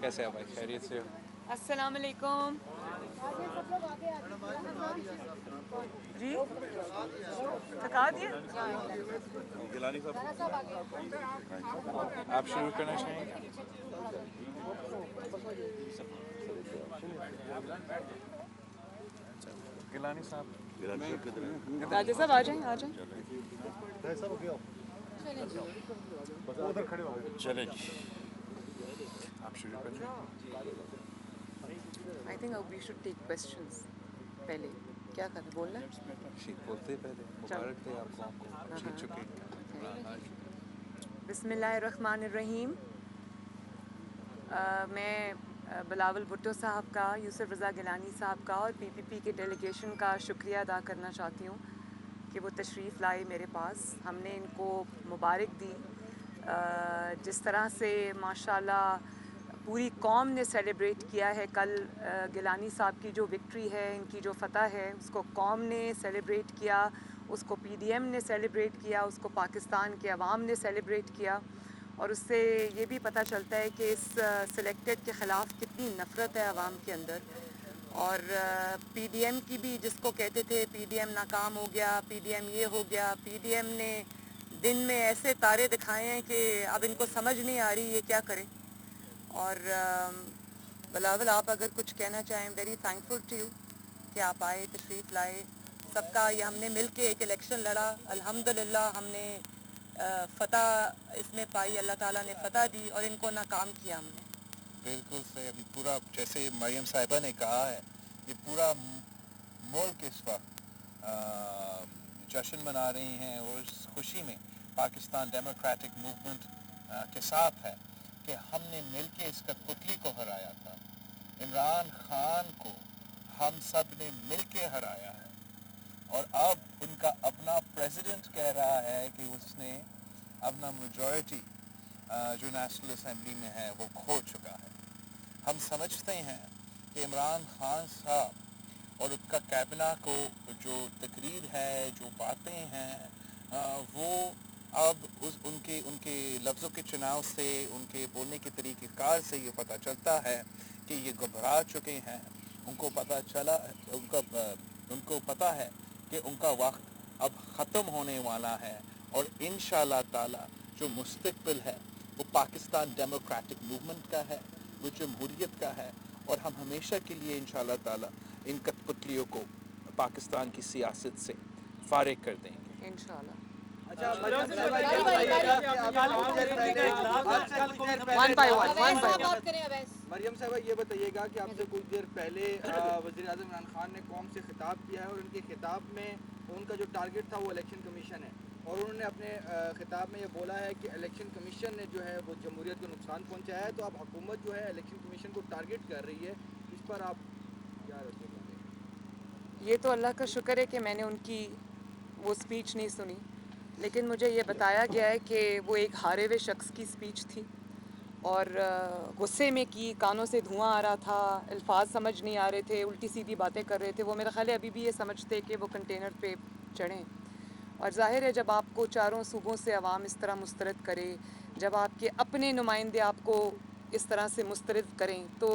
कैसे हो भाई, खैरियत से हो? अस्सलाम वालेकुम जी। थका दिया। गिलानी साहब, आप शुरू करना चाहेंगे? गिलानी साहब, राजा साहब आ जाएं, आ जाएं। चलें जी, आप शुरू करें। I think we should take questions पहले। क्या करना, बोलना है? शीत बोलते पहले मुबारक दे आपको, हाँ जीत हाँ, चुके हैं। बिस्मिल्लाहिर्रहमानिर्रहीम। मैं बिलावल भुट्टो साहब का, यूसुफ रज़ा गिलानी साहब का और पीपीपी के डेलीगेशन का शुक्रिया अदा करना चाहती हूँ कि वो तशरीफ़ लाए मेरे पास। हमने इनको मुबारक दी। जिस तरह से माशाल्लाह पूरी कौम ने सेलिब्रेट किया है कल, गिलानी साहब की जो विक्ट्री है, इनकी जो फ़तह है, उसको कौम ने सेलिब्रेट किया, उसको पीडीएम ने सेलिब्रेट किया, उसको पाकिस्तान के अवाम ने सेलिब्रेट किया। और उससे ये भी पता चलता है कि इस सिलेक्टेड के ख़िलाफ़ कितनी नफ़रत है आवाम के अंदर। और पीडीएम की भी, जिसको कहते थे पीडीएम नाकाम हो गया, पीडीएम ये हो गया, पीडीएम ने दिन में ऐसे तारे दिखाए हैं कि अब इनको समझ नहीं आ रही ये क्या करे। और बिलावल, आप अगर कुछ कहना चाहें, वेरी थैंकफुल टू यू कि आप आए, तशरीफ़ लाए। सबका ये हमने मिल के एक इलेक्शन लड़ा, अल्हम्दुलिल्लाह हमने फ़तह इसमें पाई, अल्लाह ताला ने फ़तह दी और इनको नाकाम किया हमने। बिल्कुल सही। अभी पूरा जैसे मरियम साहिबा ने कहा है, ये पूरा मुल्क इस वक्त जश्न मना रही हैं और इस खुशी में पाकिस्तान डेमोक्रेटिक मूवमेंट के साथ है कि हमने मिलके इस कठपुतली को हराया था। इमरान खान को हम सब ने मिलके हराया है और अब उनका अपना प्रेसिडेंट कह रहा है कि उसने अपना मेजॉरिटी जो नेशनल असेंबली में है वो खो चुका है। हम समझते हैं कि इमरान खान साहब और उनका कैबिना को जो तकरीर है, जो बातें हैं, वो अब उनके उनके लफ्ज़ों के चुनाव से, उनके बोलने के तरीक़ेकार से ये पता चलता है कि ये घबरा चुके हैं। उनको पता चला, उनको पता है कि उनका वक्त अब ख़त्म होने वाला है और इंशाअल्लाह ताला जो मुस्तक़बिल है वो पाकिस्तान डेमोक्रेटिक मूवमेंट का है, वो जमहूरियत का है और हम हमेशा के लिए इंशाअल्लाह ताला इन कठपुतलियों को पाकिस्तान की सियासत से फारिग कर देंगे इंशाल्लाह। अच्छा, मरियम साहब ये बताइएगा कि आप कुछ देर पहले one by one, one by one. Mariam साहब ये बताइएगा कि आपसे कुछ देर पहले वज़ीर आज़म इमरान खान ने कौम से खिताब किया है और उनके खिताब में उनका जो टारगेट था वो इलेक्शन कमीशन है और उन्होंने अपने खिताब में ये बोला है कि इलेक्शन कमीशन ने जो है वो जमहूरियत को नुकसान पहुँचाया है। तो अब हुकूमत जो है इलेक्शन कमीशन को टारगेट कर रही है, इस पर आप क्या रखेंगे? ये तो अल्लाह का शुक्र है कि मैंने उनकी वो स्पीच नहीं सुनी, लेकिन मुझे ये बताया गया है कि वो एक हारे हुए शख्स की स्पीच थी और गुस्से में की, कानों से धुआं आ रहा था, अल्फाज समझ नहीं आ रहे थे, उल्टी सीधी बातें कर रहे थे। वो मेरा ख्याल है अभी भी ये समझते कि वो कंटेनर पे चढ़ें। और ज़ाहिर है जब आपको चारों सूबों से अवाम इस तरह मुस्तरद करे, जब आपके अपने नुमाइंदे आपको इस तरह से मुस्तरद करें, तो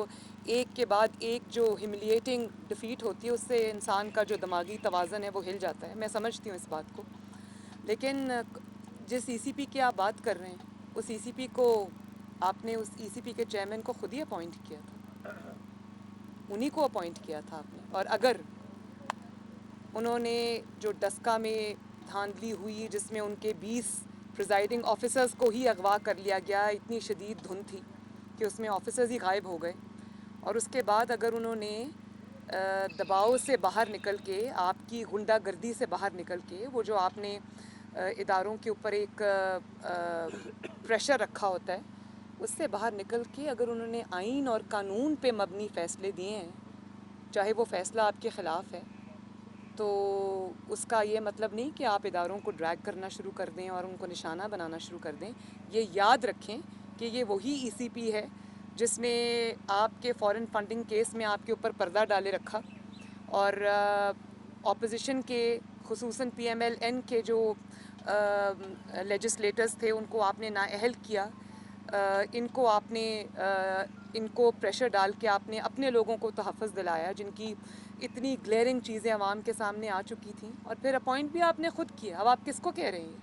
एक के बाद एक जो ह्यूमिलिएटिंग डिफ़ीट होती है उससे इंसान का जो दिमागी तवाज़न है वो हिल जाता है। मैं समझती हूँ इस बात को। लेकिन जिस ईसीपी की आप बात कर रहे हैं, उस ईसीपी को आपने, उस ईसीपी के चेयरमैन को खुद ही अपॉइंट किया था, उन्हीं को अपॉइंट किया था आपने। और अगर उन्होंने जो डस्का में धांधली हुई जिसमें उनके 20 प्रिजाइडिंग ऑफिसर्स को ही अगवा कर लिया गया, इतनी शदीद धुंध थी कि उसमें ऑफिसर्स ही गायब हो गए, और उसके बाद अगर उन्होंने दबाव से बाहर निकल के, आपकी गुंडागर्दी से बाहर निकल के, वो जो आपने इदारों के ऊपर एक प्रेशर रखा होता है, उससे बाहर निकल के अगर उन्होंने आइन और कानून पे मबनी फ़ैसले दिए हैं, चाहे वो फ़ैसला आपके ख़िलाफ़ है, तो उसका ये मतलब नहीं कि आप इदारों को ड्रैग करना शुरू कर दें और उनको निशाना बनाना शुरू कर दें। ये याद रखें कि ये वही ईसीपी है जिसने आपके फ़ॉरेन फंडिंग केस में आपके ऊपर पर्दा डाले रखा और ऑपोजिशन के, खुसूसन पीएमएलएन के जो लेजिस्लेटर्स थे उनको आपने नाअहल किया, इनको आपने इनको प्रेशर डाल के आपने अपने लोगों को तहफ़्फ़ुज़ दिलाया जिनकी इतनी ग्लेयरिंग चीज़ें आवाम के सामने आ चुकी थी, और फिर अपॉइंट भी आपने ख़ुद किया। अब आप किसको कह रहे हैं?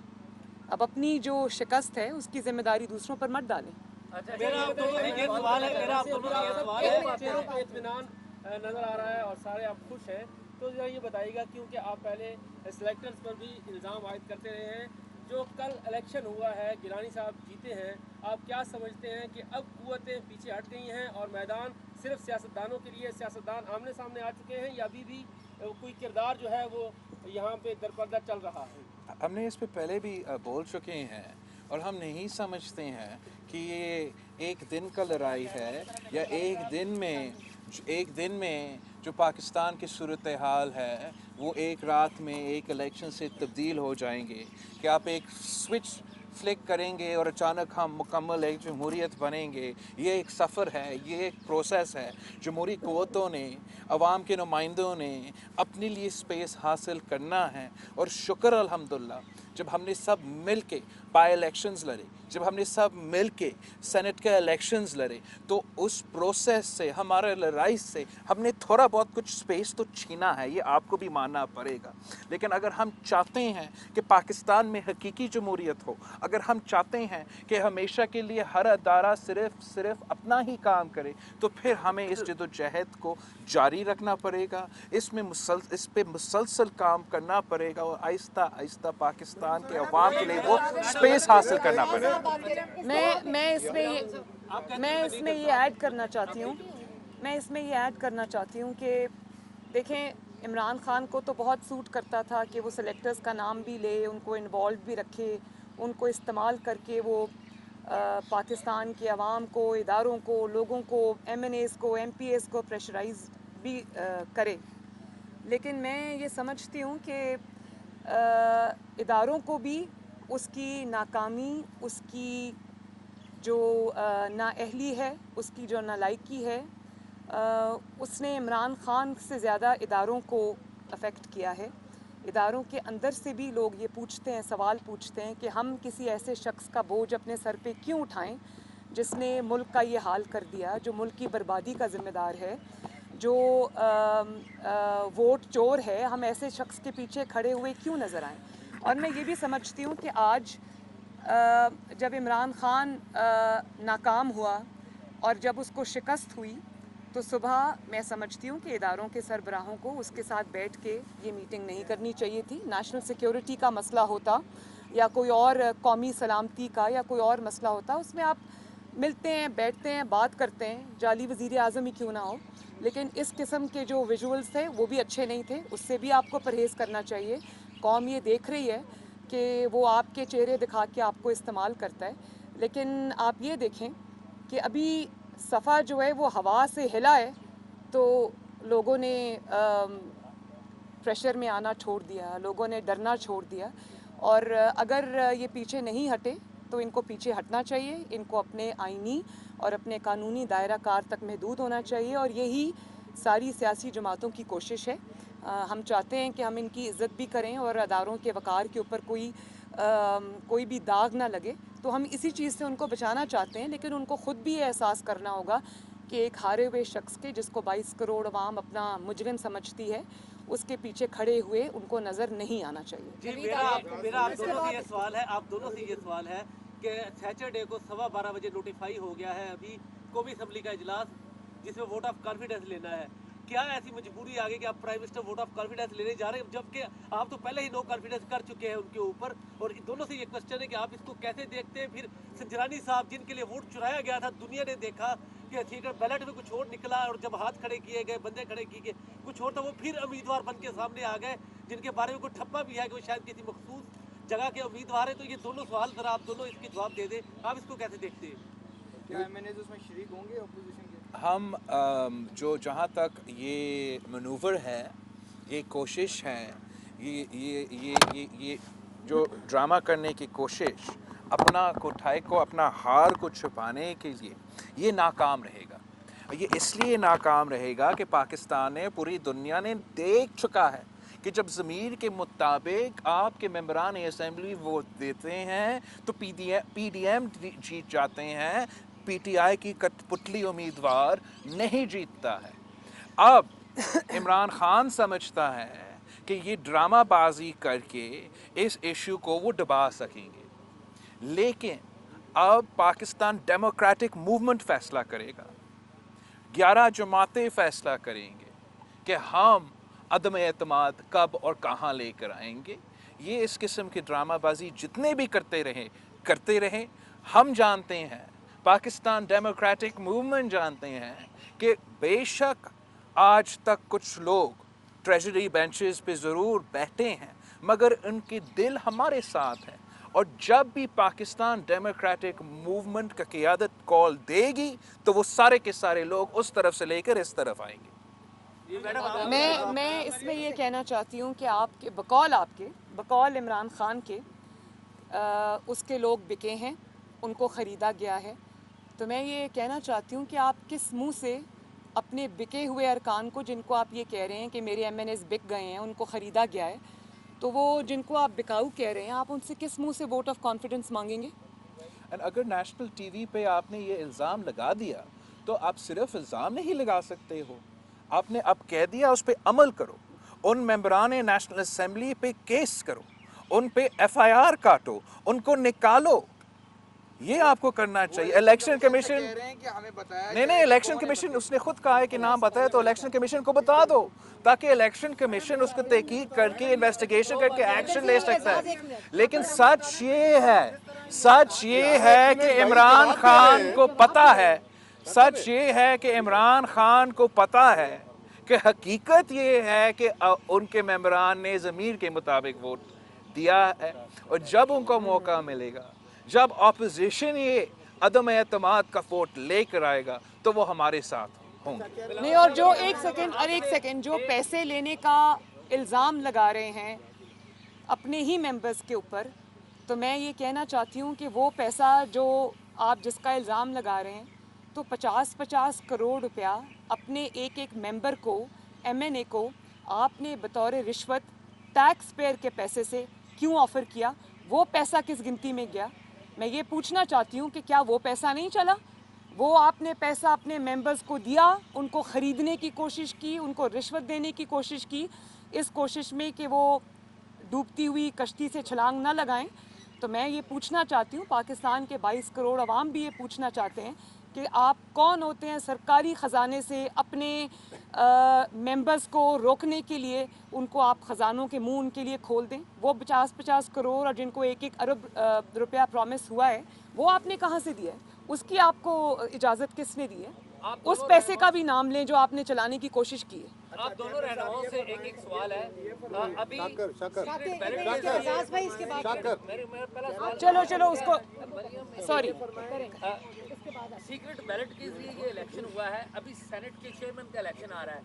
अब अपनी जो शिकस्त है उसकी ज़िम्मेदारी दूसरों पर मत डालें। मेरा आप दोनों से ये सवाल है, मेरा आप दोनों से ये सवाल है, चेहरों पे इत्मीनान नज़र आ रहा है और सारे आप खुश हैं, तो जरा ये बताइएगा, क्योंकि आप पहले सेलेक्टर्स पर भी इल्ज़ाम आयद करते रहे हैं, जो कल इलेक्शन हुआ है, गिलानी साहब जीते हैं, आप क्या समझते हैं कि अब कुव्वतें पीछे हट गई हैं और मैदान सिर्फ सियासतदानों के लिए, सियासतदान आमने सामने आ चुके हैं, या अभी भी कोई किरदार जो है वो यहाँ पे दरपर्दा चल रहा है? हमने इस पे पहले भी बोल चुके हैं, और हम नहीं समझते हैं कि ये एक दिन का लड़ाई है या एक दिन में जो पाकिस्तान की सूरत हाल है वो एक रात में एक इलेक्शन से तब्दील हो जाएंगे, कि आप एक स्विच फ्लिक करेंगे और अचानक हम मुकम्मल एक जमहूरियत बनेंगे। ये एक सफ़र है, ये एक प्रोसेस है। जमहूरी क़ुव्वतों ने, अवाम के नुमाइंदों ने अपने लिए स्पेस हासिल करना है, और शुक्र अल्हम्दुलिल्लाह जब हमने सब मिल के बाई इलेक्शंस लड़े, जब हमने सब मिल के सेनेट के इलेक्शंस लड़े, तो उस प्रोसेस से, हमारे लड़ाई से हमने थोड़ा बहुत कुछ स्पेस तो छीना है, ये आपको भी मानना पड़ेगा। लेकिन अगर हम चाहते हैं कि पाकिस्तान में हकीकी जमहूरियत हो, अगर हम चाहते हैं कि हमेशा के लिए हर अदारा सिर्फ अपना ही काम करे, तो फिर हमें इस जदोजहद को जारी रखना पड़ेगा, इस पे मुसलसल काम करना पड़ेगा, और आहिस्ता आहिस्ता पाकिस्तान के अवाम के लिए वो स्पेस हासिल करना पड़ेगा। मैं इसमें ये ऐड करना चाहती हूँ कि देखें, इमरान खान को तो बहुत सूट करता था कि वो सेलेक्टर्स का नाम भी ले, उनको इन्वॉल्व भी रखे, उनको इस्तेमाल करके वो पाकिस्तान के अवाम को, इदारों को, लोगों को, MNAs को, MPAs को प्रेशराइज भी करे। लेकिन मैं ये समझती हूँ कि इदारों को भी उसकी नाकामी, उसकी जो नाअहली है, उसकी जो नालायकी है, उसने इमरान खान से ज़्यादा इदारों को अफेक्ट किया है। इदारों के अंदर से भी लोग ये पूछते हैं, सवाल पूछते हैं कि हम किसी ऐसे शख्स का बोझ अपने सर पे क्यों उठाएं जिसने मुल्क का ये हाल कर दिया, जो मुल्क की बर्बादी का ज़िम्मेदार है, जो वोट चोर है। हम ऐसे शख्स के पीछे खड़े हुए क्यों नज़र आएं? और मैं ये भी समझती हूँ कि आज जब इमरान खान नाकाम हुआ और जब उसको शिकस्त हुई, तो सुबह मैं समझती हूँ कि इदारों के सरबराहों को उसके साथ बैठ के ये मीटिंग नहीं करनी चाहिए थी। नेशनल सिक्योरिटी का मसला होता या कोई और कौमी सलामती का या कोई और मसला होता, उसमें आप मिलते हैं, बैठते हैं, बात करते हैं, जाली वज़ीर आज़म ही क्यों ना हो। लेकिन इस किस्म के जो विजुअल्स थे वो भी अच्छे नहीं थे, उससे भी आपको परहेज़ करना चाहिए। कौम ये देख रही है कि वो आपके चेहरे दिखा के आपको इस्तेमाल करता है। लेकिन आप ये देखें कि अभी सफ़ा जो है वो हवा से हिला है, तो लोगों ने प्रेशर में आना छोड़ दिया, लोगों ने डरना छोड़ दिया। और अगर ये पीछे नहीं हटे तो इनको पीछे हटना चाहिए, इनको अपने आईनी और अपने कानूनी दायरा कार तक महदूद होना चाहिए, और यही सारी सियासी जमातों की कोशिश है। हम चाहते हैं कि हम इनकी इज़्ज़त भी करें और अदारों के वक़ार के ऊपर कोई भी दाग ना लगे, तो हम इसी चीज़ से उनको बचाना चाहते हैं। लेकिन उनको ख़ुद भी ये एहसास करना होगा कि एक हारे हुए शख्स के, जिसको 22 करोड़ अवाम अपना मुजरिम समझती है, उसके पीछे खड़े हुए उनको नज़र नहीं आना चाहिए। जी, मेरा आप दोनों से ये सवाल है कि सैटरडे को 12:15 बजे नोटिफाई हो गया है अभी कौमी असम्बली का इजलास, जिसमें वोट ऑफ कॉन्फिडेंस लेना है। क्या ऐसी मजबूरी आ गई कि आप prime minister vote of confidence लेने जा रहे हैं, जबकि आप तो पहले ही नो कॉन्फिडेंस कर चुके हैं उनके ऊपर? और दोनों से ये क्वेश्चन है कि आप इसको कैसे देखते हैं? फिर संजरानी साहब, जिनके लिए वोट चुराया गया था, दुनिया ने देखा कि सीक्रेट बैलेट में कुछ और निकला, और जब हाथ खड़े किए गए, बंदे खड़े किए गए, कुछ और था, वो फिर उम्मीदवार बन के सामने आ गए, जिनके बारे में कोई ठप्पा भी है कि वो शायद किसी मखसूस जगह के उम्मीदवार है। तो ये दोनों सवाल जरा आप दोनों इसके जवाब दे दें, आप इसको कैसे देखते हैं? क्या MNAs उसमें शरीक होंगे अपोजिशन के? हम जो जहाँ तक ये मनूवर है, ये कोशिश है, ये जो ड्रामा करने की कोशिश, अपना कोठाई को, अपना हार को छुपाने के लिए, ये नाकाम रहेगा। ये इसलिए नाकाम रहेगा कि पाकिस्तान ने, पूरी दुनिया ने देख चुका है कि जब ज़मीर के मुताबिक आपके मेंबरान असम्बली वोट देते हैं तो PDM जीत जाते हैं, पीटीआई की कठपुतली उम्मीदवार नहीं जीतता है। अब इमरान खान समझता है कि ये ड्रामाबाजी करके इस इशू को वो दबा सकेंगे, लेकिन अब पाकिस्तान डेमोक्रेटिक मूवमेंट फैसला करेगा, 11 जमातें फैसला करेंगे कि हम अदम एतमाद कब और कहाँ लेकर आएंगे। ये इस किस्म की ड्रामाबाजी जितने भी करते रहे। हम जानते हैं, पाकिस्तान डेमोक्रेटिक मूवमेंट जानते हैं कि बेशक आज तक कुछ लोग ट्रेजरी बेंचेस पे ज़रूर बैठे हैं, मगर उनके दिल हमारे साथ हैं। और जब भी पाकिस्तान डेमोक्रेटिक मूवमेंट का क़यादत कॉल देगी तो वो सारे के सारे लोग उस तरफ से लेकर इस तरफ आएंगे। मैं इसमें ये कहना चाहती हूँ कि बकौल इमरान खान के उसके लोग बिके हैं, उनको ख़रीदा गया है। तो मैं ये कहना चाहती हूँ कि आप किस मुंह से अपने बिके हुए अरकान को, जिनको आप ये कह रहे हैं कि मेरे MNAs बिक गए हैं, उनको ख़रीदा गया है, तो वो जिनको आप बिकाऊ कह रहे हैं, आप उनसे किस मुंह से वोट ऑफ कॉन्फिडेंस मांगेंगे? अगर नेशनल टीवी पे आपने ये इल्ज़ाम लगा दिया तो आप सिर्फ इल्ज़ाम नहीं लगा सकते हो, आपने अब कह दिया, उस पर अमल करो। उन मेंबरान नेशनल असेंबली पे केस करो, उन पे FIR काटो, उनको निकालो। ये आपको करना चाहिए। इलेक्शन कमीशन कह रहे हैं कि हमें बताया नहीं, इलेक्शन कमीशन उसने खुद कहा है कि नाम बताया, तो इलेक्शन कमीशन को बता दो, ताकि इलेक्शन कमीशन उसको तहकीक करके इन्वेस्टिगेशन करके एक्शन ले सकता है। लेकिन सच ये है कि इमरान खान को पता है, कि हकीकत ये है कि उनके मेंबरान ने ज़मीर के मुताबिक वोट दिया है। और जब उनको मौका मिलेगा, जब ऑपोजिशन ये अदम एतमाद का वोट लेकर आएगा, तो वो हमारे साथ होंगे। नहीं, और जो एक सेकंड जो पैसे लेने का इल्ज़ाम लगा रहे हैं अपने ही मेंबर्स के ऊपर, तो मैं ये कहना चाहती हूँ कि वो पैसा जो आप जिसका इल्ज़ाम लगा रहे हैं, तो 50-50 करोड़ रुपया अपने एक मेंबर को, MNA को आपने बतौर रिश्वत टैक्स पेयर के पैसे से क्यों ऑफ़र किया? वो पैसा किस गिनती में गया? मैं ये पूछना चाहती हूँ कि क्या वो पैसा नहीं चला? वो आपने पैसा अपने मेंबर्स को दिया, उनको ख़रीदने की कोशिश की, उनको रिश्वत देने की कोशिश की, इस कोशिश में कि वो डूबती हुई कश्ती से छलांग ना लगाएं। तो मैं ये पूछना चाहती हूँ, पाकिस्तान के 22 करोड़ अवाम भी ये पूछना चाहते हैं कि आप कौन होते हैं सरकारी ख़जाने से अपने मेंबर्स को रोकने के लिए, उनको आप ख़जानों के मुंह उनके लिए खोल दें। वो 50-50 करोड़ और जिनको 1-1 अरब रुपया प्रॉमिस हुआ है, वो आपने कहाँ से दिया है? उसकी आपको इजाज़त किसने दी है? उस पैसे का भी नाम लें जो आपने चलाने की कोशिश की है। आप दोनों रहनुमाओं से एक सवाल है। अभी चलो उसको सॉरी सीक्रेट बैलेट के जरिए ये इलेक्शन हुआ है। अभी सेनेट के चेयरमैन का इलेक्शन आ रहा है।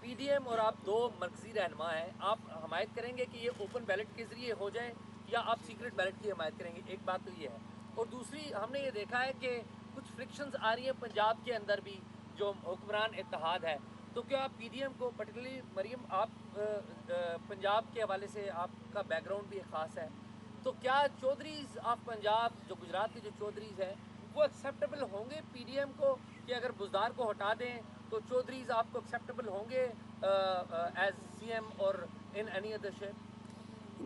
PDM और आप दो मरकजी रहनुमा हैं, आप हमायत करेंगे कि ये ओपन बैलेट के जरिए हो जाए या आप सीक्रेट बैलेट की हमायत करेंगे? एक बात तो ये है। और दूसरी, हमने ये देखा है कि कुछ फ्रिक्शंस आ रही है पंजाब के अंदर भी, जो हुक्मरान इत्तेहाद है, तो क्या आप PDM को, पर्टिकुलरली मरियम, आप पंजाब के हवाले से आपका बैकग्राउंड भी ख़ास है, तो क्या चौधरीज़ ऑफ पंजाब, जो गुजरात के जो चौधरीज़ हैं, वो एक्सेप्टेबल होंगे PDM को, कि अगर बुज़दार को हटा दें तो चौधरीज़ आपको एक्सेप्टेबल होंगे एज CM और इन एनी अदर शेप?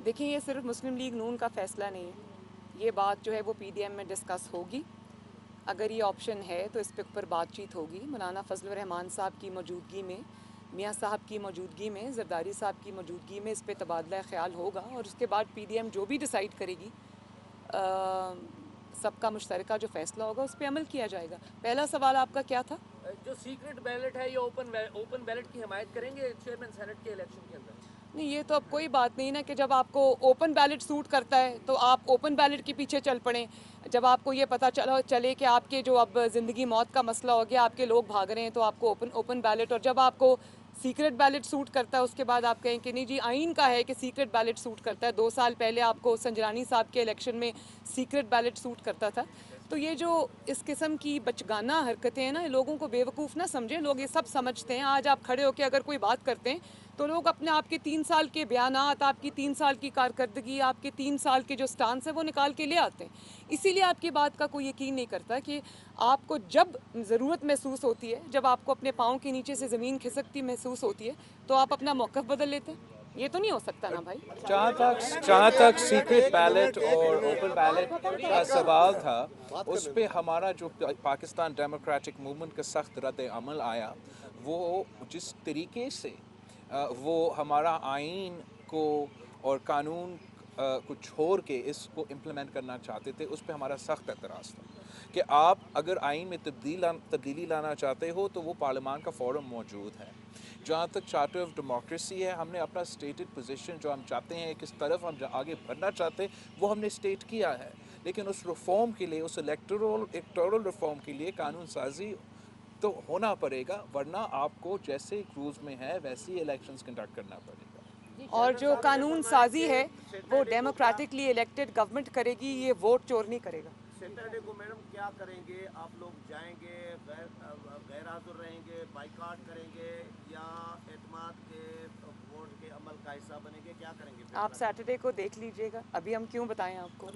देखिए, ये सिर्फ मुस्लिम लीग नून का फ़ैसला नहीं है, ये बात जो है वो PDM में डिस्कस होगी। अगर ये ऑप्शन है तो इस पे ऊपर बातचीत होगी। मौलाना फजल रहमान साहब की मौजूदगी में, मियाँ साहब की मौजूदगी में, जरदारी साहब की मौजूदगी में इस पे तबादला ख्याल होगा और उसके बाद PDM जो भी डिसाइड करेगी, सबका मुश्तरका जो फ़ैसला होगा उस पर अमल किया जाएगा। पहला सवाल आपका क्या था? जो सीक्रेट बैलेट है, ये ओपन बैलेट की हमायत करेंगे चेयरमैन सेनेट के इलेक्शन के अंदर? नहीं, ये तो अब कोई बात नहीं ना कि जब आपको ओपन बैलेट सूट करता है तो आप ओपन बैलेट के पीछे चल पड़ें। जब आपको ये पता चले कि आपके जो अब ज़िंदगी मौत का मसला हो गया, आपके लोग भाग रहे हैं, तो आपको ओपन बैलेट, और जब आपको सीक्रेट बैलेट सूट करता है उसके बाद आप कहें कि नहीं जी, आइन का है कि सीक्रेट बैलेट सूट करता है। 2 साल पहले आपको संजरानी साहब के इलेक्शन में सीक्रेट बैलेट सूट करता था। तो ये जो इस किस्म की बचगाना हरकतें हैं ना, लोगों को बेवकूफ़ ना समझें, लोग ये सब समझते हैं। आज आप खड़े होकर अगर कोई बात करते हैं तो लोग अपने आपके 3 साल के बयानात, आपकी 3 साल की कारकर्दगी, आपके 3 साल के जो स्टांस है वो निकाल के ले आते हैं। इसीलिए आपकी बात का कोई यकीन नहीं करता कि आपको जब ज़रूरत महसूस होती है, जब आपको अपने पाँव के नीचे से ज़मीन खिसकती महसूस होती है, तो आप अपना मौक़िफ़ बदल लेते हैं। ये तो नहीं हो सकता ना भाई। जहाँ तक सीक्रेट बैलेट और ओपन बैलेट का सवाल था, उस पे हमारा जो पाकिस्तान डेमोक्रेटिक मूवमेंट का सख्त रद्द अमल आया, वो जिस तरीके से वो हमारा आइन को और कानून को छोड़ के इसको इम्प्लीमेंट करना चाहते थे, उस पे हमारा सख्त एतराज़ था कि आप अगर आइन में तब्दीली लाना चाहते हो तो वो पार्लियामान का फोरम मौजूद है। जहाँ तक चार्टर ऑफ डेमोक्रेसी है, हमने अपना स्टेटेड पोजीशन जो हम चाहते हैं, किस तरफ हम आगे बढ़ना चाहते हैं, वो हमने स्टेट किया है। लेकिन उस रिफॉर्म के लिए, उस इलेक्टोरल रिफॉर्म के लिए कानून साजी तो होना पड़ेगा, वरना आपको जैसे क्रूज में है वैसे ही इलेक्शंस कंडक्ट करना पड़ेगा। और जो कानून साजी है वो डेमोक्रेटिकली इलेक्टेड गवर्नमेंट करेगी, ये वोट चोर नहीं करेगा। सैटरडे को मैडम क्या करेंगे आप लोग? जाएंगे, गैर हाजिर रहेंगे, बाइकाट करेंगे या एतमाद के वोट के अमल का हिस्सा बनेंगे, क्या करेंगे? आप सैटरडे को देख लीजिएगा, अभी हम क्यों बताएं आपको।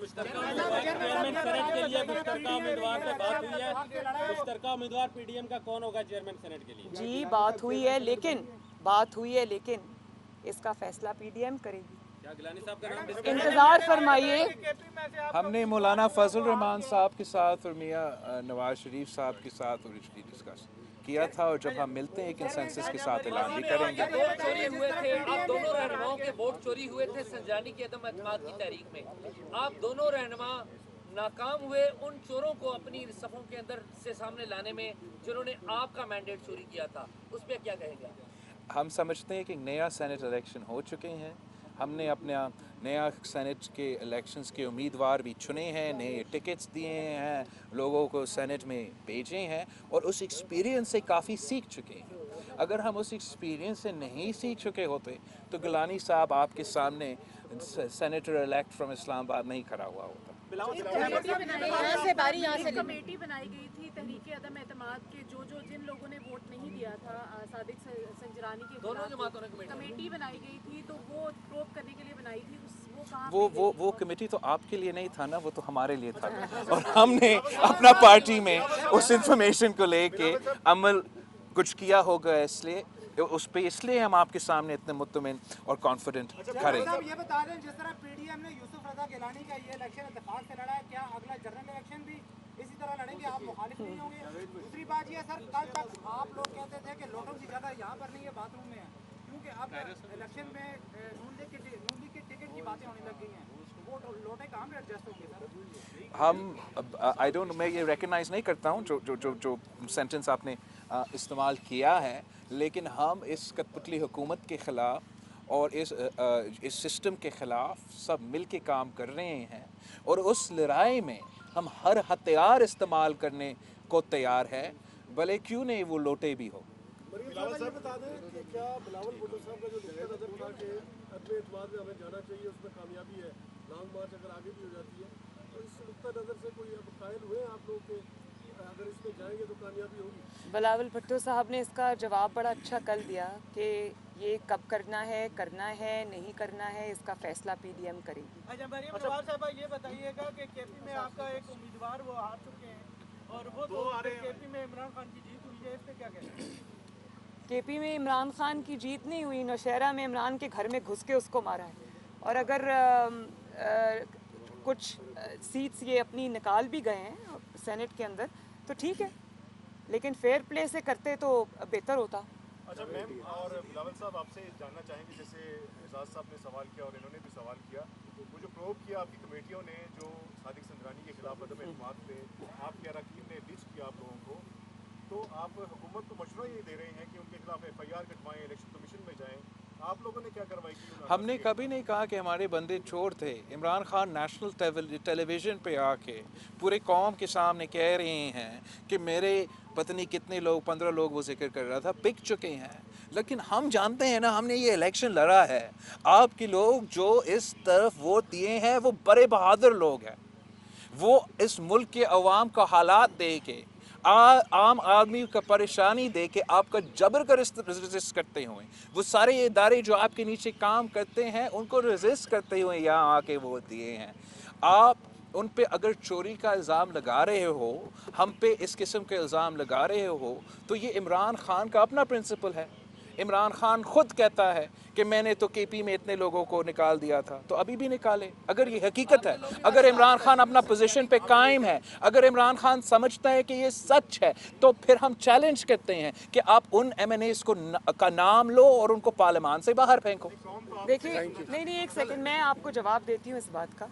मुश्तरका उम्मीदवार पीडीएम का कौन होगा चेयरमैन सेनेट के लिए? जी बात हुई है, लेकिन इसका फैसला पीडीएम करेगी। क्या गिलानी साहब का नाम इंतजार फरमाइए। हमने मौलाना फजल रहमान साहब के साथ और मियाँ नवाज शरीफ साहब के साथ ओरिजिनली डिस्कस किया था, और जब हम मिलते हैं कंसेंसस के साथ ऐलान भी करेंगे। वोट चोरी हुए थे, आप दोनों रहनुमाओं के वोट चोरी हुए थे संजानी की अदम एतमाद की तहरीक में। आप दोनों रहनुमा नाकाम हुए उन चोरों को अपनी सफ़ों के अंदर से सामने लाने में जिन्होंने आपका मैंडेट चोरी किया था, उस पर क्या कहेंगे? हम समझते हैं कि नया सेनेट इलेक्शन हो चुके हैं, हमने अपना नया सेनेट के इलेक्शंस के उम्मीदवार भी चुने हैं, नए टिकट्स दिए हैं, लोगों को सेनेट में भेजे हैं और उस एक्सपीरियंस से काफ़ी सीख चुके हैं। अगर हम उस एक्सपीरियंस से नहीं सीख चुके होते तो गिलानी साहब आपके सामने सेनेटर इलेक्ट फ्रॉम इस्लामाबाद नहीं खड़ा हुआ होता। कमेटी बनाई गई थी तहरीक अदम एतमाद के जिन लोगों ने वोट नहीं दिया था सादिक संजरानी के खिलाफ कमेटी बनाई गई थी, तो वो प्रोब करने के लिए बनाई थी। वो कमेटी तो आपके लिए नहीं था ना, वो तो हमारे लिए था। और हमने अपना पार्टी में उस इंफॉर्मेशन को लेके अमल कुछ किया होगा, इसलिए हम आपके सामने इतने मुतमिन और कॉन्फिडेंट खड़े हैं। ये बता दें, जिस तरह पीडीएम ने यूसुफ रजा गिलानी का ये इलेक्शन इत्तेफाक से लड़ा है, क्या अगला जनरल इलेक्शन भी इसी तरह लड़ेंगे? आप मुखालिफ नहीं होंगे? दूसरी बात ये सर, कल तक आप लोग कहते थे कि लोटों की जगह यहाँ पर नहीं है, बाथरूम में है, क्योंकि अब इलेक्शन में नून लीग के टिकट की बातें होने लग गई हैं, वो लोटे कहाँ में एडजस्ट होंगे सर? हम आई डोंट, मैं ये रिकग्नाइज नहीं करता हूँ जो सेंटेंस आपने इस्तेमाल किया है, लेकिन हम इस कठपुतली हुकूमत के ख़िलाफ़ और इस सिस्टम के ख़िलाफ़ सब मिल के काम कर रहे हैं, और उस लड़ाई में हम हर हथियार इस्तेमाल करने को तैयार है, भले क्यों नहीं वो लोटे भी हो। बिलावल साहब बता दें कि क्या बिलावल भुट्टो साहब का जो नुक्ता नज़र था कि अदम एतमाद में हमें जाना चाहिए, उसमें कामयाबी है, लॉन्ग मार्च अगर आगे भी हो जाती है, तो इस नुक्ता नज़र से कोई अब कायल हुए आप लोग के अगर इसमें जाएंगे तो कामयाबी होगी? बिलावल भुट्टो साहब ने इसका जवाब बड़ा अच्छा कल दिया कि ये कब करना है नहीं करना है, इसका फैसला पीडीएम करेगी। अच्छा मरियम नवाज साहब, ये बताइएगा कि केपी में आपका एक उम्मीदवार वो हार चुके हैं और वो तो केपी में इमरान खान की जीत हुई है, इस पे क्या कहते हैं? केपी में इमरान खान की जीत नहीं हुई, नौशहरा में इमरान के घर में घुस के उसको मारा है, और अगर कुछ सीट्स ये अपनी निकाल भी गए हैं सेनेट के अंदर तो ठीक है, लेकिन फेयर प्ले से करते तो बेहतर होता। अच्छा मैम, और बिलावल साहब आपसे जानना चाहेंगे, जैसे एजाज साहब ने सवाल किया और इन्होंने भी सवाल किया, वो जो प्रोब किया आपकी कमेटियों ने जो सादिक संजरानी के खिलाफ अदम एतमाद पे आपके अरकान ने लिस्ट किया आप लोगों को, तो आप हुकूमत को मशवरा ये दे रहे हैं कि उनके खिलाफ FIR कटवाएं, इलेक्शन कमीशन में जाएं, आप लोगों ने क्या कार्रवाई की? हमने कभी नहीं कहा कि हमारे बंदे चोर थे। इमरान खान नेशनल टेलीविज़न पे आके पूरे कौम के सामने कह रहे हैं कि मेरे पत्नी कितने लोग, 15 लोग वो जिक्र कर रहा था, बिक चुके हैं। लेकिन हम जानते हैं ना, हमने ये इलेक्शन लड़ा है। आपके लोग जो इस तरफ वोट दिए हैं वो बड़े बहादुर लोग हैं, वो इस मुल्क के अवाम का हालात देख के, आम आदमी का परेशानी देख के आपका जबर का रेजिस्ट करते हुए, वो सारे इदारे जो आपके नीचे काम करते हैं उनको रेजिस्ट करते हुए यहाँ आके वोट दिए हैं। आप उन पे अगर चोरी का इल्ज़ाम लगा रहे हो, हम पे इस किस्म के इल्ज़ाम लगा रहे हो, तो ये इमरान खान का अपना प्रिंसिपल है। इमरान खान खुद कहता है कि मैंने तो केपी में इतने लोगों को निकाल दिया था, तो अभी भी निकाले। अगर ये हकीकत है, अगर इमरान खान अपना पोजीशन पे कायम है, अगर इमरान खान समझता है कि ये सच है, तो फिर हम चैलेंज करते हैं कि आप उन MNAs का नाम लो और उनको पार्लियामान से बाहर फेंको। देखिए, नहीं एक सेकंड, मैं आपको जवाब देती हूँ इस बात का।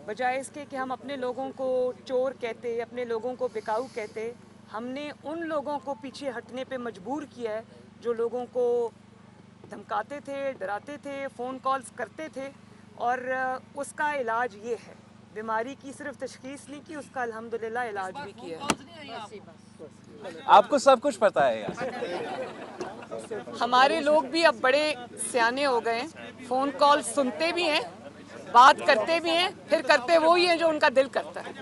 बजाय इसके कि हम अपने लोगों को चोर कहते, अपने लोगों को बिकाऊ कहते, हमने उन लोगों को पीछे हटने पे मजबूर किया है जो लोगों को धमकाते थे, डराते थे, फ़ोन कॉल्स करते थे, और उसका इलाज ये है। बीमारी की सिर्फ तशखीस नहीं की, उसका अल्हम्दुलिल्लाह इलाज भी किया। आपको सब कुछ पता है यार। हमारे लोग भी अब बड़े सियाने हो गए हैं, फ़ोन कॉल सुनते भी हैं, बात करते भी हैं, फिर करते वो ही हैं जो उनका दिल करता है।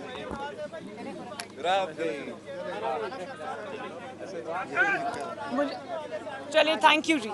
चलिए, थैंक यू जी।